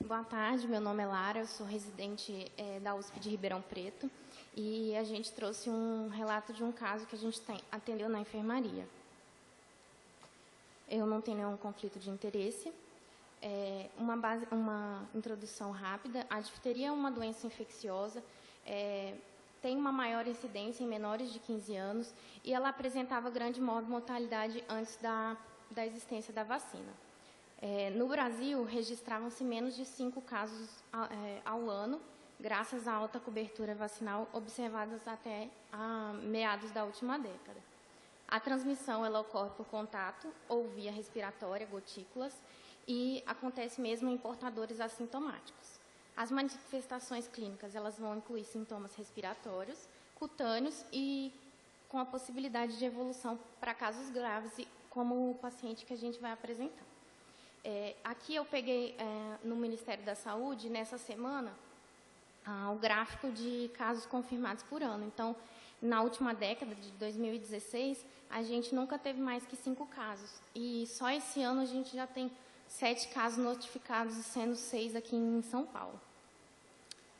Boa tarde, meu nome é Lara, eu sou residente da USP de Ribeirão Preto e a gente trouxe um relato de um caso que a gente atendeu na enfermaria. Eu não tenho nenhum conflito de interesse. Uma introdução rápida. A difteria é uma doença infecciosa, tem uma maior incidência em menores de 15 anos e ela apresentava grande mortalidade antes da existência da vacina. No Brasil, registravam-se menos de 5 casos ao ano, graças à alta cobertura vacinal observadas até meados da última década. A transmissão ela ocorre por contato ou via respiratória, gotículas, e acontece mesmo em portadores assintomáticos. As manifestações clínicas elas vão incluir sintomas respiratórios, cutâneos e com a possibilidade de evolução para casos graves, como o paciente que a gente vai apresentar. Aqui eu peguei no Ministério da Saúde, nessa semana, o gráfico de casos confirmados por ano. Então, na última década, de 2016, a gente nunca teve mais que 5 casos. E só esse ano a gente já tem 7 casos notificados, sendo 6 aqui em São Paulo.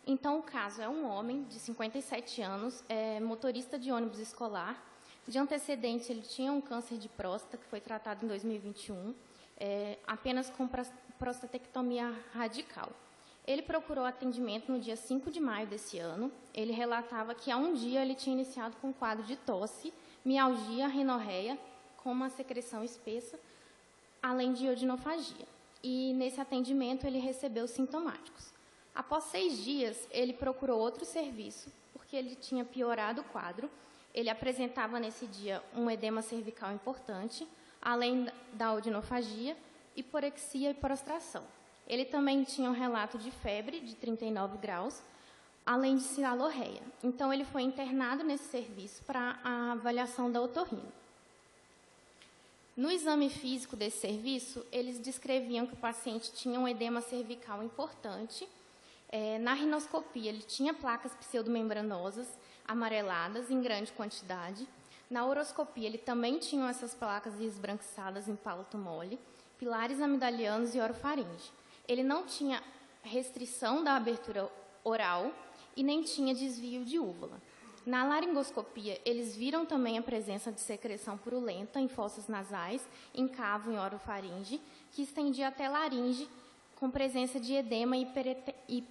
Então, o caso é um homem de 57 anos, motorista de ônibus escolar. De antecedente, ele tinha um câncer de próstata, que foi tratado em 2021, apenas com prostatectomia radical. Ele procurou atendimento no dia 5 de maio desse ano. Ele relatava que há um dia ele tinha iniciado com um quadro de tosse, mialgia, rinorreia, com uma secreção espessa, além de iodinofagia. E nesse atendimento ele recebeu sintomáticos. Após 6 dias, ele procurou outro serviço, porque ele tinha piorado o quadro. Ele apresentava nesse dia um edema cervical importante, além da iodinofagia, hiporexia e prostração. Ele também tinha um relato de febre de 39 graus, além de cialorreia. Então, ele foi internado nesse serviço para a avaliação da otorrino. No exame físico desse serviço, eles descreviam que o paciente tinha um edema cervical importante. Na rinoscopia, ele tinha placas pseudomembranosas amareladas em grande quantidade. Na uroscopia, ele também tinha essas placas esbranquiçadas em palato mole, pilares amidalianos e orofaringe. Ele não tinha restrição da abertura oral e nem tinha desvio de úvula. Na laringoscopia, eles viram também a presença de secreção purulenta em fossas nasais, em cavo em orofaringe, que estendia até laringe, com presença de edema e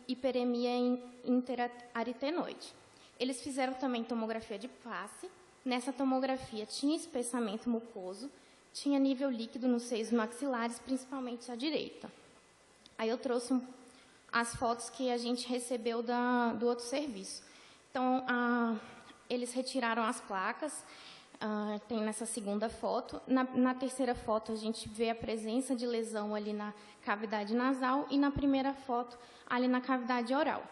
hiperemia interaritenoide. Eles fizeram também tomografia de face. Nessa tomografia tinha espessamento mucoso, tinha nível líquido nos seios maxilares, principalmente à direita. Aí eu trouxe as fotos que a gente recebeu do outro serviço. Então, eles retiraram as placas, tem nessa segunda foto. Na terceira foto, a gente vê a presença de lesão ali na cavidade nasal e na primeira foto, ali na cavidade oral.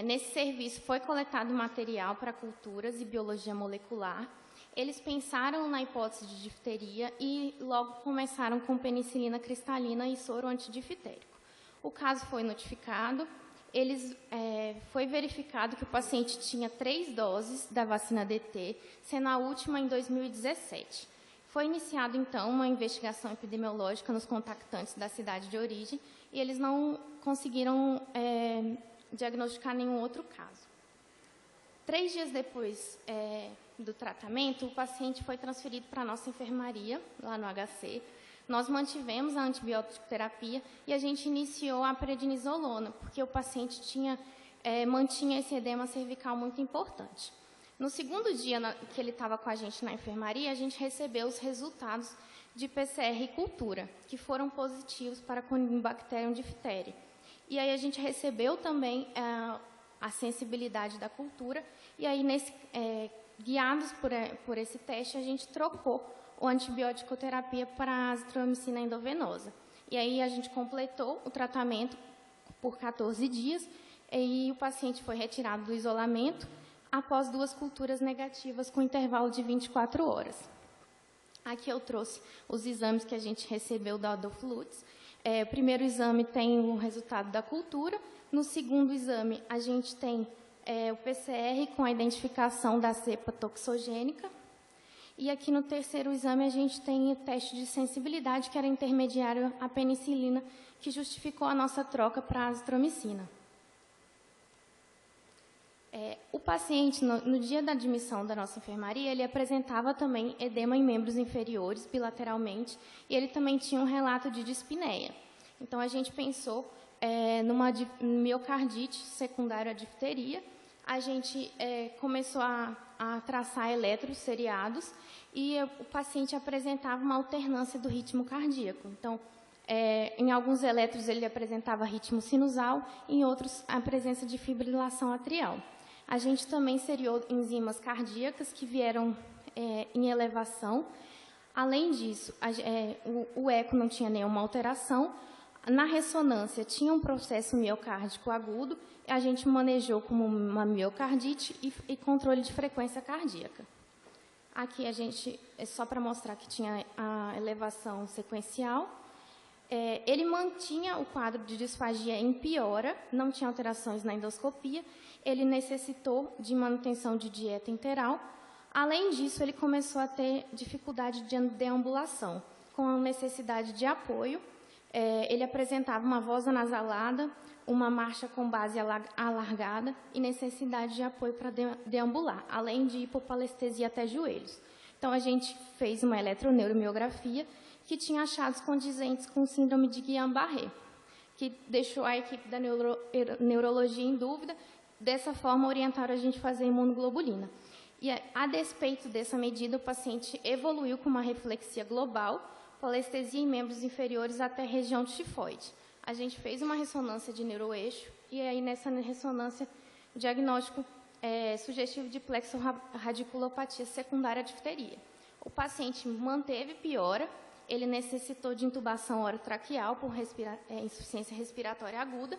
Nesse serviço foi coletado material para culturas e biologia molecular. Eles pensaram na hipótese de difteria e logo começaram com penicilina cristalina e soro antidifterico. O caso foi notificado, foi verificado que o paciente tinha 3 doses da vacina DT, sendo a última em 2017. Foi iniciado, então, uma investigação epidemiológica nos contactantes da cidade de origem e eles não conseguiram diagnosticar nenhum outro caso. 3 dias depois do tratamento, o paciente foi transferido para a nossa enfermaria, lá no HC. Nós mantivemos a antibiótico-terapia e a gente iniciou a prednisolona, porque o paciente mantinha esse edema cervical muito importante. No segundo dia que ele estava com a gente na enfermaria, a gente recebeu os resultados de PCR e cultura, que foram positivos para Corynebacterium diphtheriae. E aí a gente recebeu também a sensibilidade da cultura, e aí, guiados por esse teste, a gente trocou o antibiótico-terapia para a azitromicina endovenosa. E aí a gente completou o tratamento por 14 dias, e o paciente foi retirado do isolamento após 2 culturas negativas com intervalo de 24 horas. Aqui eu trouxe os exames que a gente recebeu da Odoflutes. O primeiro exame tem o resultado da cultura. No segundo exame, a gente tem o PCR com a identificação da cepa toxogênica. E aqui no terceiro exame, a gente tem o teste de sensibilidade, que era intermediário à penicilina, que justificou a nossa troca para a azitromicina. O paciente, no dia da admissão da nossa enfermaria, ele apresentava também edema em membros inferiores, bilateralmente, e ele também tinha um relato de dispneia. Então, a gente pensou numa miocardite secundária à difteria. A gente começou a traçar eletros seriados e o paciente apresentava uma alternância do ritmo cardíaco. Então, em alguns eletros ele apresentava ritmo sinusal, em outros a presença de fibrilação atrial. A gente também seriou enzimas cardíacas que vieram em elevação. Além disso, o eco não tinha nenhuma alteração. Na ressonância, tinha um processo miocárdico agudo. A gente manejou como uma miocardite e controle de frequência cardíaca. Aqui, só para mostrar que tinha a elevação sequencial. Ele mantinha o quadro de disfagia em piora, não tinha alterações na endoscopia. Ele necessitou de manutenção de dieta enteral. Além disso, ele começou a ter dificuldade de deambulação, com necessidade de apoio. Ele apresentava uma voz anasalada, uma marcha com base alargada e necessidade de apoio para deambular, além de hipopalestesia até joelhos. Então, a gente fez uma eletroneuromiografia que tinha achados condizentes com síndrome de Guillain-Barré, que deixou a equipe da neurologia em dúvida. Dessa forma, orientaram a gente a fazer imunoglobulina. E, a despeito dessa medida, o paciente evoluiu com uma reflexia global, palestesia em membros inferiores até a região de tifoide. A gente fez uma ressonância de neuroeixo e aí, nessa ressonância, o diagnóstico sugestivo de plexorradiculopatia secundária à difteria. O paciente manteve piora, ele necessitou de intubação orotraqueal por insuficiência respiratória aguda.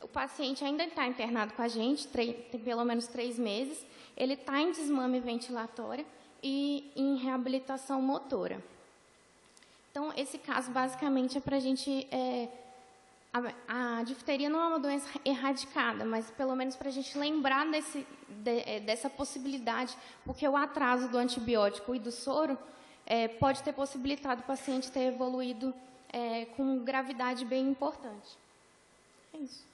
O paciente ainda está internado com a gente, tem pelo menos 3 meses. Ele está em desmame ventilatória e em reabilitação motora. Então, esse caso, basicamente, é para a gente... a difteria não é uma doença erradicada, mas pelo menos para a gente lembrar dessa possibilidade, porque o atraso do antibiótico e do soro pode ter possibilitado o paciente ter evoluído com gravidade bem importante. É isso.